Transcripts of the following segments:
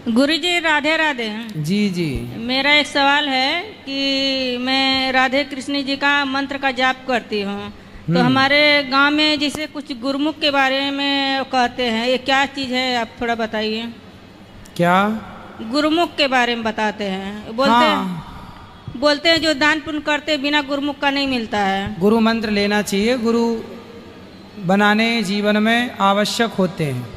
गुरुजी राधे राधे। जी जी। मेरा एक सवाल है कि मैं राधे कृष्ण जी का मंत्र का जाप करती हूँ, तो हमारे गांव में जैसे कुछ गुरुमुख के बारे में कहते हैं, ये क्या चीज़ है आप थोड़ा बताइए। क्या? गुरुमुख के बारे में बताते हैं, बोलते हैं जो दान पुण्य करते बिना गुरुमुख का नहीं मिलता है। गुरु मंत्र लेना चाहिए, गुरु बनाने जीवन में आवश्यक होते हैं,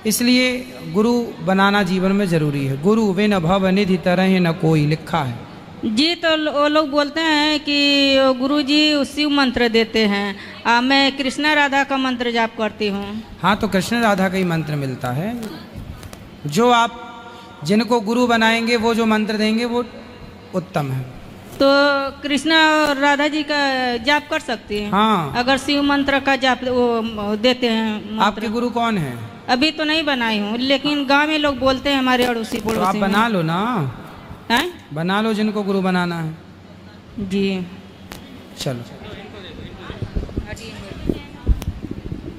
इसलिए गुरु बनाना जीवन में जरूरी है। गुरु बिन भव निधि तरह न कोई, लिखा है जी। तो वो लोग बोलते हैं कि गुरु जी शिव मंत्र देते हैं, मैं कृष्णा राधा का मंत्र जाप करती हूँ। हाँ, तो कृष्ण राधा का ही मंत्र मिलता है। जो आप जिनको गुरु बनाएंगे वो जो मंत्र देंगे वो उत्तम है। तो कृष्णा और राधा जी का जाप कर सकती हैं? हाँ, अगर शिव मंत्र का जाप वो देते हैं। आपके गुरु कौन है? अभी तो नहीं बनाई हूँ, लेकिन गांव में लोग बोलते हैं, हमारे अड़ोसी पड़ोसी। तो आप बना लो ना। हैं? बना लो जिनको गुरु बनाना है। जी चलो।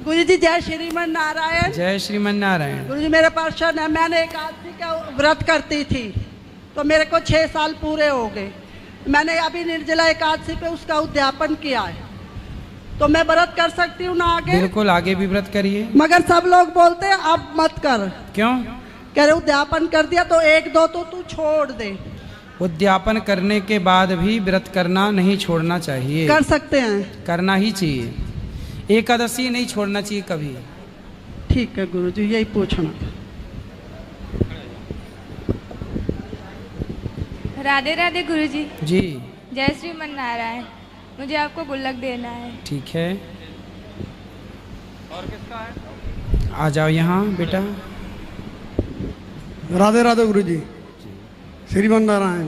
गुरु जी जय श्रीमन नारायण। जय श्रीमन नारायण। गुरु जी मेरे प्रश्न है, मैंने एकादशी का व्रत करती थी तो मेरे को 6 साल पूरे हो गए। मैंने अभी निर्जला एकादशी पे उसका उद्यापन किया है, तो मैं व्रत कर सकती हूँ ना आगे? बिल्कुल, आगे भी व्रत करिए। मगर सब लोग बोलते हैं अब मत कर। क्यों? कह रहे उद्यापन कर दिया तो 1-2 तो तू छोड़ दे। उद्यापन करने के बाद भी व्रत करना नहीं छोड़ना चाहिए। कर सकते हैं? करना ही चाहिए। एकादशी नहीं छोड़ना चाहिए कभी। ठीक है गुरु जी, यही पूछना। राधे राधे गुरु जी। जी। जय श्रीमन नारायण। मुझे आपको गुल्लक देना है। ठीक है, और किसका है? आ जाओ यहाँ बेटा। राधे राधे गुरु जी। श्रीमन नारायण।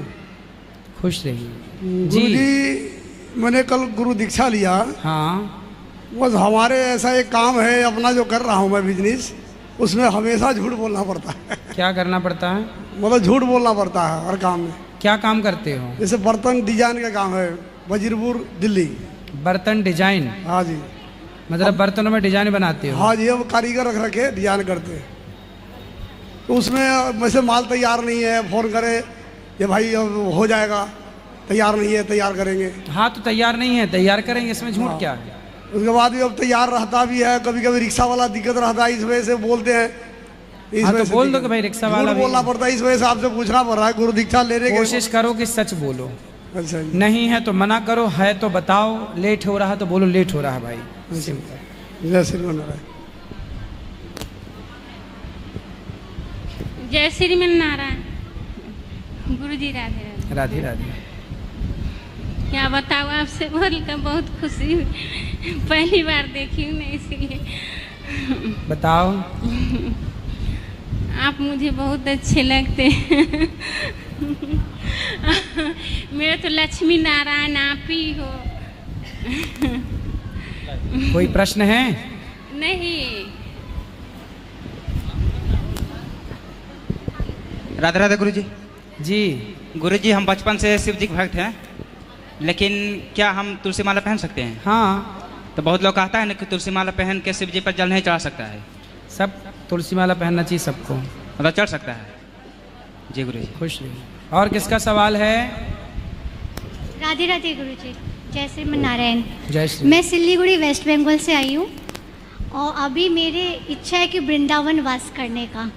खुश रहिए। गुरु जी मैंने कल गुरु दीक्षा लिया। हाँ। बस हमारे ऐसा एक काम है, अपना जो कर रहा हूँ मैं बिजनेस, उसमें हमेशा झूठ बोलना पड़ता है। क्या करना पड़ता है? मतलब झूठ बोलना पड़ता है हर काम में। क्या काम करते हो? जैसे बर्तन डिजाइन का काम है, वजीरपुर दिल्ली। बर्तन डिजाइन? हाँ जी। मतलब बर्तनों में डिजाइन बनाते हो? हाँ जी, अब कारीगर रख रखे डिजाइन करते हैं, तो उसमें वैसे माल तैयार नहीं है, फ़ोन करे ये भाई अब हो जाएगा, तैयार नहीं है, तैयार करेंगे। हाँ, तो तैयार नहीं है, तैयार करेंगे, इसमें झूठ क्या है? उसके बाद भी अब तैयार रहता भी है, कभी कभी रिक्शा वाला दिक्कत रहता है, इस वजह से बोलते हैं। हाँ, तो बोल दो कि भाई रिक्शा वाला बोलना पड़ता है, इस वजह से आपसे पूछना पड़ रहा है। गुरु दीक्षा लेने की कोशिश करो कि सच बोलो। अच्छा जी। नहीं है तो मना करो, है तो बताओ। लेट हो रहा है तो बोलो लेट हो रहा है भाई। जय श्रीमन नारायण। जय श्रीमन नारायण। गुरु जी राधे राधे। राधे राधे। क्या बताओ, आपसे बोलकर बहुत खुशी हुई, पहली बार देखी हूँ मैं, इसीलिए। बताओ। आप मुझे बहुत अच्छे लगते हैं। मेरे तो लक्ष्मी नारायण आप ही हो। कोई प्रश्न है? नहीं। राधे राधे गुरु जी। जी। गुरु जी हम बचपन से शिव जी के भक्त हैं, लेकिन क्या हम तुलसी माला पहन सकते हैं? हाँ। तो बहुत लोग कहता है ना कि तुलसी माला पहन के शिव जी पर जल नहीं चढ़ा सकता है। सब तुलसी माला पहनना चाहिए सबको। मतलब चढ़ सकता है? जी गुरु जी। खुश रहिए। और किसका सवाल है? राधे राधे गुरु जी। जय श्रीमन नारायण। जय श्री। मैं सिलीगुड़ी वेस्ट बंगाल से आई हूँ और अभी मेरी इच्छा है कि वृंदावन वास करने का,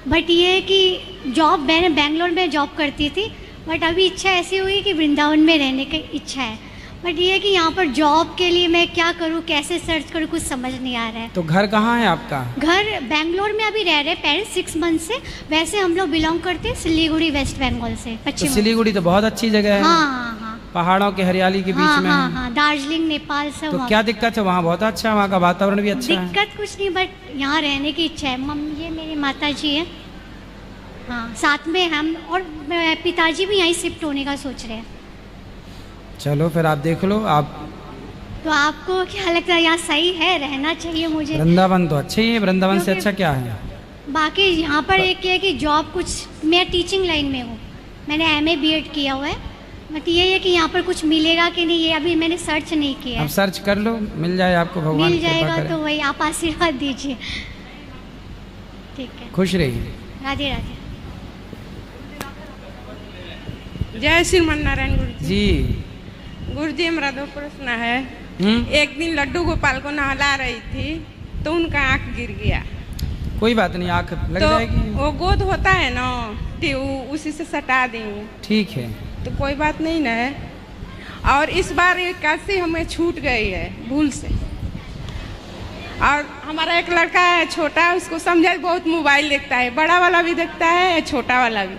बट ये है कि जॉब, मैंने बेंगलोर में जॉब करती थी, बट अभी इच्छा ऐसी हुई कि वृंदावन में रहने की इच्छा है, बट ये है कि यहाँ पर जॉब के लिए मैं क्या करूँ, कैसे सर्च करूँ, कुछ समझ नहीं आ रहा है। तो घर कहाँ है आपका? घर बेंगलोर में अभी रह रहे पेरेंट्स 6 मंथ से। वैसे हम लोग बिलोंग करते हैं सिलीगुड़ी वेस्ट बंगाल से, तो पश्चिम। सिलीगुड़ी तो बहुत अच्छी जगह है। हाँ हाँ हाँ। पहाड़ों के हरियाली के बीच हाँ, में। हाँ हाँ, दार्जिलिंग नेपाल सब। तो क्या दिक्कत है? वहाँ बहुत अच्छा है, वहाँ का वातावरण भी अच्छा है। दिक्कत कुछ नहीं, बट यहाँ रहने की इच्छा है। मम्मी, ये मेरी माता जी है, हाँ, साथ में हम, और पिताजी भी यहीं शिफ्ट होने का सोच रहे हैं। चलो फिर आप देख लो। आप तो आपको क्या लगता है, यहाँ सही है, रहना चाहिए मुझे? वृंदावन तो अच्छे ही है, वृंदावन से अच्छा क्या है? बाकी यहाँ पर एक है कि जॉब, कुछ मैं टीचिंग लाइन में हूँ, मैंने MA BEd किया हुआ है, बट ये है कि यहाँ पर कुछ मिलेगा कि नहीं, ये अभी मैंने सर्च नहीं किया। अब सर्च कर लो, मिल जाए आपको, भगवान मिल जाएगा कृपा तो वही आप आशीर्वाद दीजिए। ठीक है, खुश रहिए। राधे राधे। जय श्रीमान नारायण गुरु जी। गुरु जी, मेरा 2 प्रश्न है। एक दिन लड्डू गोपाल को नहला रही थी तो उनका आँख गिर गया। कोई बात नहीं, आँख लग तो जाएगी। वो गोद होता है ना, तो उसी से सटा दी। ठीक है, तो कोई बात नहीं ना है। और इस बार एकादशी हमें छूट गई है भूल से। और हमारा एक लड़का है छोटा, उसको समझा बहुत मोबाइल देखता है, बड़ा वाला भी देखता है छोटा वाला भी।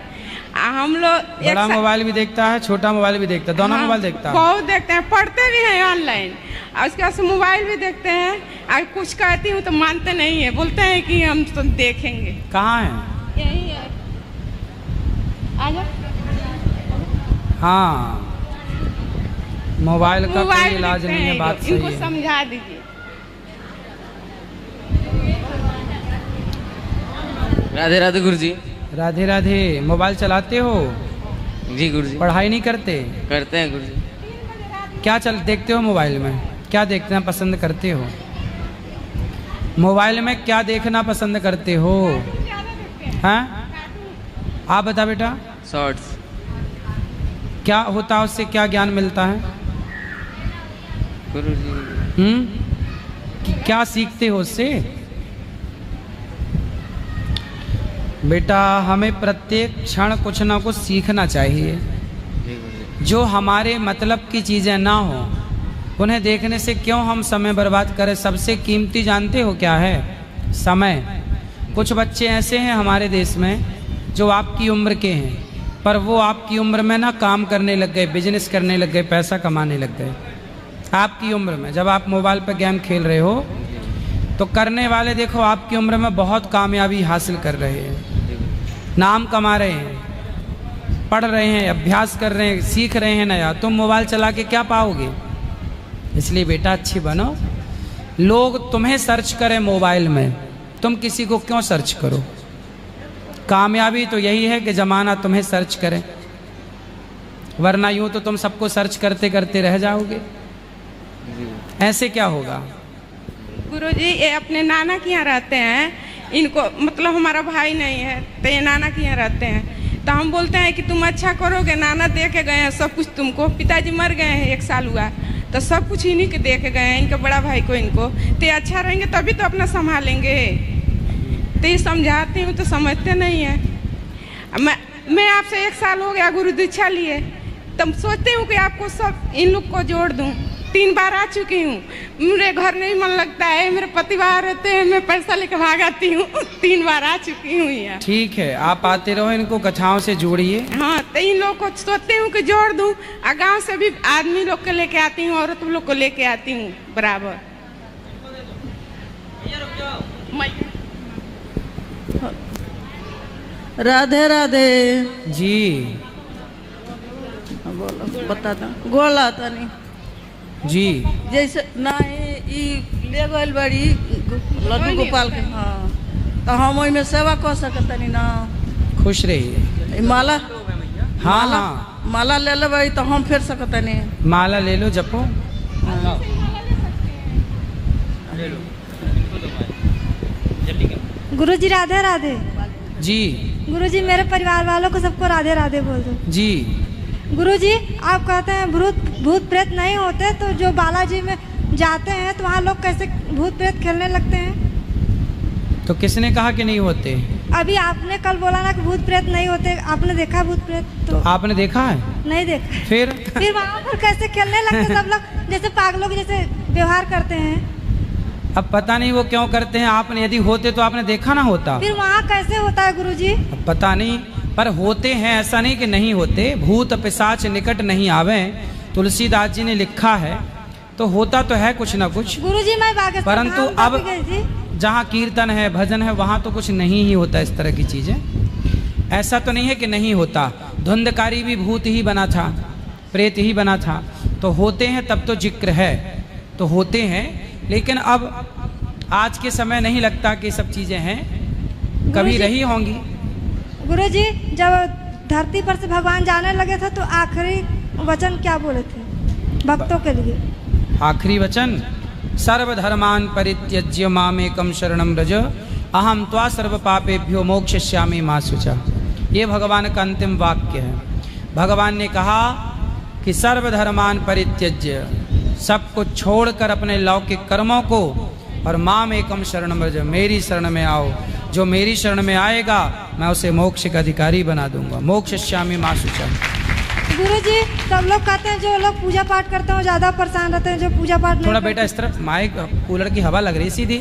हम लोग बड़ा मोबाइल भी देखता है, छोटा मोबाइल भी देखता है, दोनों मोबाइल देखता है। बहुत देखते हैं, पढ़ते भी हैं ऑनलाइन, और उसके बाद से मोबाइल भी देखते हैं। और कुछ कहती हूँ तो मानते नहीं है, बोलते हैं कि हम तो देखेंगे। कहाँ है? यही है, आ जाओ। हाँ, मोबाइल का कोई इलाज नहीं है, बात सही है। इनको समझा दीजिए। राधे राधे गुरुजी। राधे राधे। मोबाइल चलाते हो? जी गुरुजी। पढ़ाई नहीं करते? करते हैं गुरुजी। क्या देखते हो मोबाइल में? क्या देखना पसंद करते हो? मोबाइल में क्या देखना पसंद करते हो? हाँ, आप बता बेटा। शॉर्ट्स। क्या होता है उससे, क्या ज्ञान मिलता है गुरुजी? क्या सीखते हो उससे? बेटा, हमें प्रत्येक क्षण कुछ ना कुछ सीखना चाहिए। जो हमारे मतलब की चीज़ें ना हो उन्हें देखने से क्यों हम समय बर्बाद करें। सबसे कीमती जानते हो क्या है? समय। कुछ बच्चे ऐसे हैं हमारे देश में जो आपकी उम्र के हैं, पर वो आपकी उम्र में ना काम करने लग गए, बिजनेस करने लग गए, पैसा कमाने लग गए। आपकी उम्र में जब आप मोबाइल पर गेम खेल रहे हो तो करने वाले देखो आपकी उम्र में बहुत कामयाबी हासिल कर रहे हैं, नाम कमा रहे हैं, पढ़ रहे हैं, अभ्यास कर रहे हैं, सीख रहे हैं नया। तुम मोबाइल चला के क्या पाओगे? इसलिए बेटा अच्छी बनो। लोग तुम्हें सर्च करें मोबाइल में, तुम किसी को क्यों सर्च करो? कामयाबी तो यही है कि ज़माना तुम्हें सर्च करे, वरना यूँ तो तुम सबको सर्च करते करते रह जाओगे। ऐसे क्या होगा? गुरुजी, ये अपने नाना के यहाँ रहते हैं, इनको मतलब हमारा भाई नहीं है, तो ये नाना के यहाँ रहते हैं। तो हम बोलते हैं कि तुम अच्छा करोगे, नाना दे के गए हैं सब कुछ तुमको। पिताजी मर गए हैं, 1 साल हुआ, तो सब कुछ इन्हीं के दे के गए हैं, इनके बड़ा भाई को इनको। तो अच्छा रहेंगे तभी तो अपना संभालेंगे। तो ये समझाती हूँ तो समझते नहीं है। मैं आपसे 1 साल हो गया गुरु दीक्षा लिए, तब सोचती हूँ कि आपको सब इन लोग को जोड़ दूँ। 3 बार आ चुकी हूँ, मेरे घर नहीं मन लगता है, मेरे पति बाहर रहते हैं, मैं पैसा लेकर भाग आती हूँ। 3 बार आ चुकी हूँ यहाँ। ठीक है, आप आते रहो, इनको कथाओं से जोड़िए। हाँ, तो इन लोग को सोचती हूँ कि जोड़ दूँ। और गाँव से भी आदमी लोग को लेके आती हूँ, औरत लोग को लेके आती हूँ बराबर। राधे राधे जी। बोलो, बता दो। गोला तनी जी। जैसे ना ले गई बड़ी लड्डू गोपाल के। हाँ, तो हम वही में सेवा कर सकतनी ना। खुश रहिए। माला। हाँ हाँ, माला ले लेबै तो हम फिर सकतनी। माला ले लो, जपो। गुरुजी राधे राधे। जी। गुरुजी, मेरे परिवार वालों को सबको राधे राधे बोल दो। जी। गुरुजी, आप कहते हैं भूत प्रेत नहीं होते, तो जो बालाजी में जाते हैं तो वहाँ लोग कैसे भूत प्रेत खेलने लगते हैं? तो किसने कहा कि नहीं होते? अभी आपने कल बोला ना कि भूत प्रेत नहीं होते। आपने देखा भूत प्रेत? तो आपने देखा है? नहीं देखा। फिर वहाँ पर कैसे खेलने लगते सब लोग, जैसे पागलों के जैसे व्यवहार करते हैं। अब पता नहीं वो क्यों करते हैं। आपने यदि होते तो आपने देखा ना होता। फिर वहाँ कैसे होता है गुरुजी? अब पता नहीं, पर होते हैं, ऐसा नहीं कि नहीं होते। भूत पिशाच निकट नहीं आवे, तुलसीदास जी ने लिखा है, तो होता तो है कुछ ना कुछ। गुरुजी, मैं परंतु अब जहाँ कीर्तन है, भजन है, वहाँ तो कुछ नहीं ही होता इस तरह की चीजें। ऐसा तो नहीं है कि नहीं होता। धुंधकारी भी भूत ही बना था, प्रेत ही बना था, तो होते हैं तब तो जिक्र है, तो होते हैं। लेकिन अब आज के समय नहीं लगता कि सब चीजें हैं, कभी रही होंगी। गुरुजी, जब धरती पर से भगवान जाने लगे थे तो आखिरी वचन क्या बोले थे भक्तों के लिए? आखिरी वचन, सर्वधर्मान परित्यज्य मामेकं शरणं व्रज अहम त्वा सर्व पापेभ्यो मोक्षयिष्यामि मा शुचा। ये भगवान का अंतिम वाक्य है। भगवान ने कहा कि सर्वधर्मान परित्यज्य, सब कुछ छोड़कर अपने लौकिक कर्मों को और माम एकम शरणम व्रज, मेरी शरण में आओ। जो मेरी शरण में आएगा मैं उसे मोक्ष का अधिकारी बना दूंगा। मोक्षयिष्यामि मा शुचम्। गुरुजी, सब लोग कहते हैं जो लोग पूजा पाठ करते हैं वो ज़्यादा परेशान रहते हैं, जो पूजा पाठ नहीं थोड़ा बेटा इस तरफ, माइक कूलर की हवा लग रही सीधी,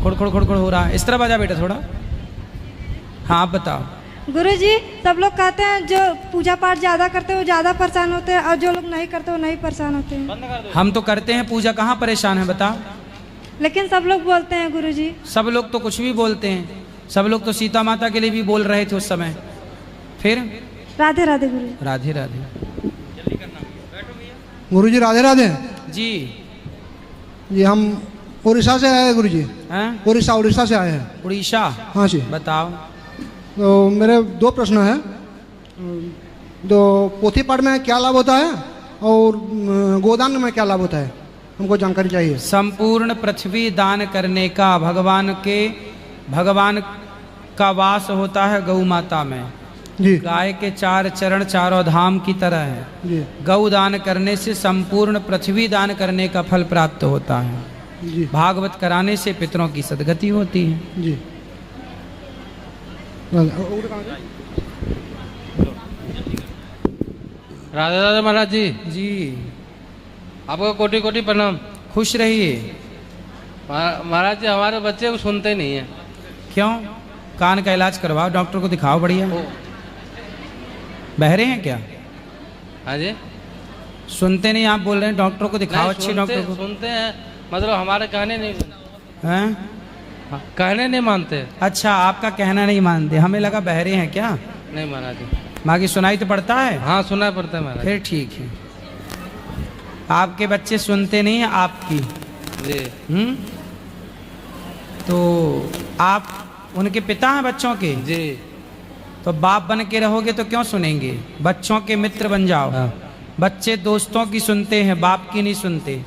खुड़ खुड़ खुड़ खुड़ हो रहा है, इस तरफ आ जा बेटा थोड़ा। हाँ आप बताओ। गुरुजी, सब लोग कहते हैं जो पूजा पाठ ज़्यादा करते हैं वो ज़्यादा परेशान होते हैं और जो लोग नहीं करते वो नहीं परेशान होते हैं। हम तो करते हैं पूजा, कहाँ परेशान है बताओ। लेकिन सब लोग बोलते हैं गुरुजी। सब लोग तो कुछ भी बोलते हैं, सब लोग तो सीता माता के लिए भी बोल रहे थे उस समय। फिर राधे राधे गुरुजी। राधे राधे गुरुजी, राधे राधे जी। जी हम उड़ीसा से आए हैं गुरुजी। उड़ीसा से आए हैं। उड़ीसा? हाँ जी। बताओ। तो मेरे दो प्रश्न हैं। तो पोथी पाठ में क्या लाभ होता है और गोदान में क्या लाभ होता है, हमको जानकारी चाहिए। संपूर्ण पृथ्वी दान करने का भगवान का वास होता है गौ माता में जी। गाय के 4 चरण चारों धाम की तरह है जी। गौ दान करने से संपूर्ण पृथ्वी दान करने का फल प्राप्त होता है जी। भागवत कराने से पितरों की सद्गति होती है जी। राधे राधे महाराज जी। जी आपको कोटि कोटि प्रणाम। खुश रहिए। महाराज जी, हमारे बच्चे को सुनते नहीं है। क्यों? कान का इलाज करवाओ, डॉक्टर को दिखाओ बढ़िया। बहरे हैं क्या? हाँ जी। सुनते नहीं, आप बोल रहे हैं डॉक्टर को दिखाओ। अच्छे डॉक्टर को। सुनते हैं, मतलब हमारे कहने नहीं हैं, कहने नहीं मानते। अच्छा, आपका कहना नहीं मानते, हमें लगा बहरे हैं क्या। नहीं महाराज जी। बाकी सुनाई तो पड़ता है। हाँ सुनाई पड़ता है महाराज। फिर ठीक है। आपके बच्चे सुनते नहीं है आपकी जी। तो आप उनके पिता हैं बच्चों के जी। तो बाप बन के रहोगे तो क्यों सुनेंगे। बच्चों के मित्र बन जाओ। हाँ। बच्चे दोस्तों की सुनते हैं, बाप की नहीं सुनते।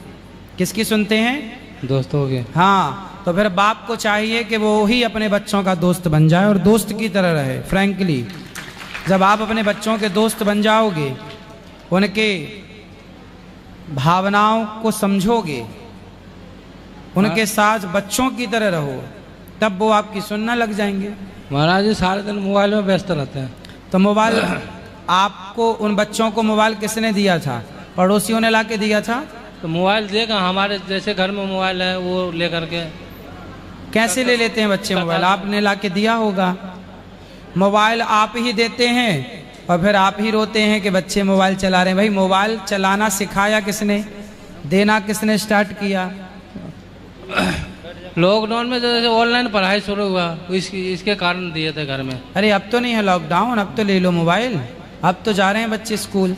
किसकी सुनते हैं? दोस्तों के। हाँ, तो फिर बाप को चाहिए कि वो ही अपने बच्चों का दोस्त बन जाए और दोस्त की तरह रहे। फ्रैंकली, जब आप अपने बच्चों के दोस्त बन जाओगे, उनके भावनाओं को समझोगे, उनके साथ बच्चों की तरह रहो, तब वो आपकी सुनना लग जाएंगे। महाराज जी सारे दिन मोबाइल में व्यस्त रहते हैं। तो मोबाइल आपको, उन बच्चों को मोबाइल किसने दिया था? पड़ोसियों ने ला के दिया था? तो मोबाइल देगा, हमारे जैसे घर में मोबाइल है वो लेकर के। कैसे ले लेते हैं बच्चे मोबाइल? आपने ला के दिया होगा। मोबाइल आप ही देते हैं और फिर आप ही रोते हैं कि बच्चे मोबाइल चला रहे हैं। भाई मोबाइल चलाना सिखाया किसने? देना किसने स्टार्ट किया? लॉकडाउन में जैसे ऑनलाइन पढ़ाई शुरू हुआ, इसके कारण दिए थे घर में। अरे अब तो नहीं है लॉकडाउन, अब तो ले लो मोबाइल। अब तो जा रहे हैं बच्चे स्कूल।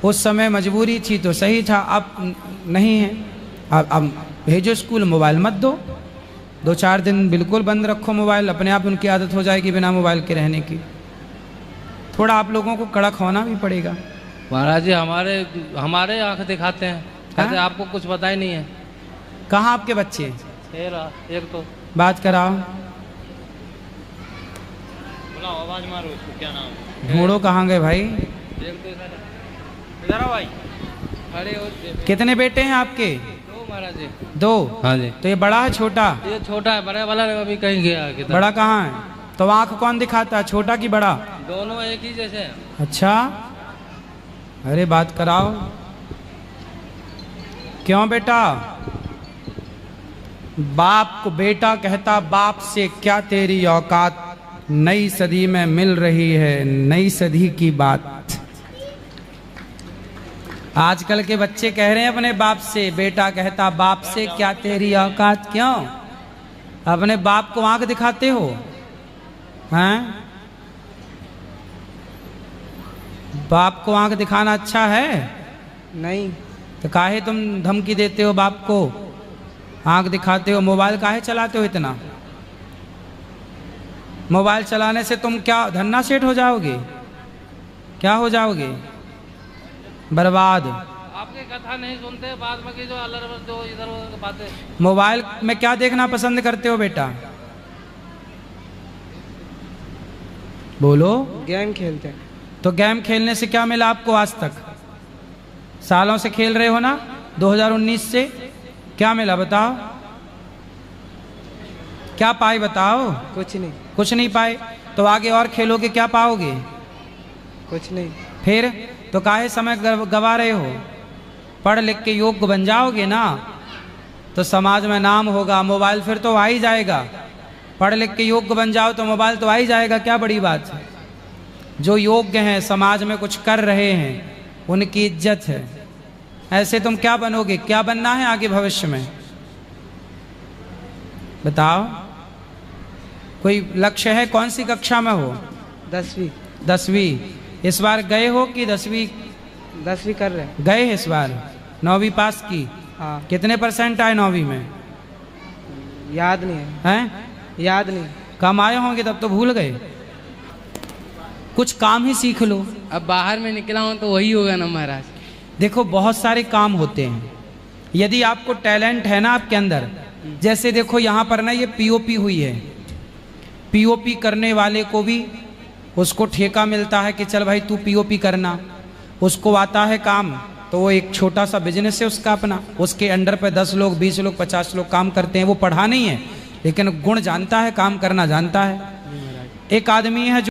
उस समय मजबूरी थी तो सही था, अब नहीं है। अब भेजो स्कूल, मोबाइल मत दो। 2-4 दिन बिल्कुल बंद रखो मोबाइल, अपने आप उनकी आदत हो जाएगी बिना मोबाइल के रहने की। थोड़ा आप लोगों को कड़क होना भी पड़ेगा। महाराज जी हमारे आंख दिखाते हैं, कहते हैं आपको कुछ पता ही नहीं है। कहाँ आपके बच्चे? एक तो बात कराओ। आवाज मारो, क्या नाम? ढूंढो कहाँ गए भाई। इधर आओ भाई। कितने बेटे हैं आपके? 2 महाराज जी। 2? हाँ जी। तो ये बड़ा है छोटा? ये छोटा है, बड़ा वाला अभी कहीं गया। बड़ा कहाँ है? तो आँख कौन दिखाता है, छोटा की बड़ा? दोनों एक ही जैसे हैं। अच्छा, अरे बात कराओ। क्यों बेटा? बाप को बेटा कहता, बाप से क्या तेरी औकात, नई सदी में मिल रही है नई सदी की बात। आजकल के बच्चे कह रहे हैं अपने बाप से, बेटा कहता बाप से क्या तेरी औकात। क्यों? अपने बाप को आंख दिखाते हो हैं? बाप को आंख दिखाना अच्छा है? नहीं। तो काहे तुम धमकी देते हो बाप को, आंख दिखाते हो? मोबाइल काहे चलाते हो इतना? मोबाइल चलाने से तुम क्या धन्ना सेठ हो जाओगे? क्या हो जाओगे? बर्बाद। आपकी कथा नहीं सुनते, बाद में की जो इधर बातें। मोबाइल में क्या देखना पसंद करते हो बेटा? बोलो। गेम खेलते हैं। तो गेम खेलने से क्या मिला आपको आज तक? सालों से खेल रहे हो ना, 2019 से क्या मिला बताओ? क्या पाए बताओ? कुछ नहीं। कुछ नहीं पाए, तो आगे और खेलोगे क्या पाओगे? कुछ नहीं। फिर तो काहे समय गवा रहे हो? पढ़ लिख के योग्य बन जाओगे ना तो समाज में नाम होगा। मोबाइल फिर तो आ ही जाएगा, पढ़ लिख के योग्य बन जाओ तो मोबाइल तो आ ही जाएगा, क्या बड़ी बात है। जो योग्य हैं, समाज में कुछ कर रहे हैं, उनकी इज्जत है। ऐसे तुम क्या बनोगे? क्या बनना है आगे भविष्य में बताओ? कोई लक्ष्य है? कौन सी कक्षा में हो? 10वीं। 10वीं। इस बार गए हो कि 10वीं? 10वीं कर रहे हैं। गए इस बार? 9वीं पास की? हाँ। कितने % आए 9वीं में? याद नहीं है। हैं? याद नहीं। कम आए होंगे तब तो भूल गए। कुछ काम ही सीख लो। अब बाहर में निकला हूँ तो वही होगा ना महाराज। देखो बहुत सारे काम होते हैं, यदि आपको टैलेंट है ना आपके अंदर, जैसे देखो यहाँ पर ना ये पीओपी हुई है, पीओपी करने वाले को भी उसको ठेका मिलता है कि चल भाई तू पीओपी करना, उसको आता है काम, तो वो एक छोटा सा बिजनेस है उसका अपना, उसके अंडर पे 10 लोग 20 लोग 50 लोग काम करते हैं। वो पढ़ा नहीं है लेकिन गुण जानता है, काम करना जानता है। एक आदमी है जो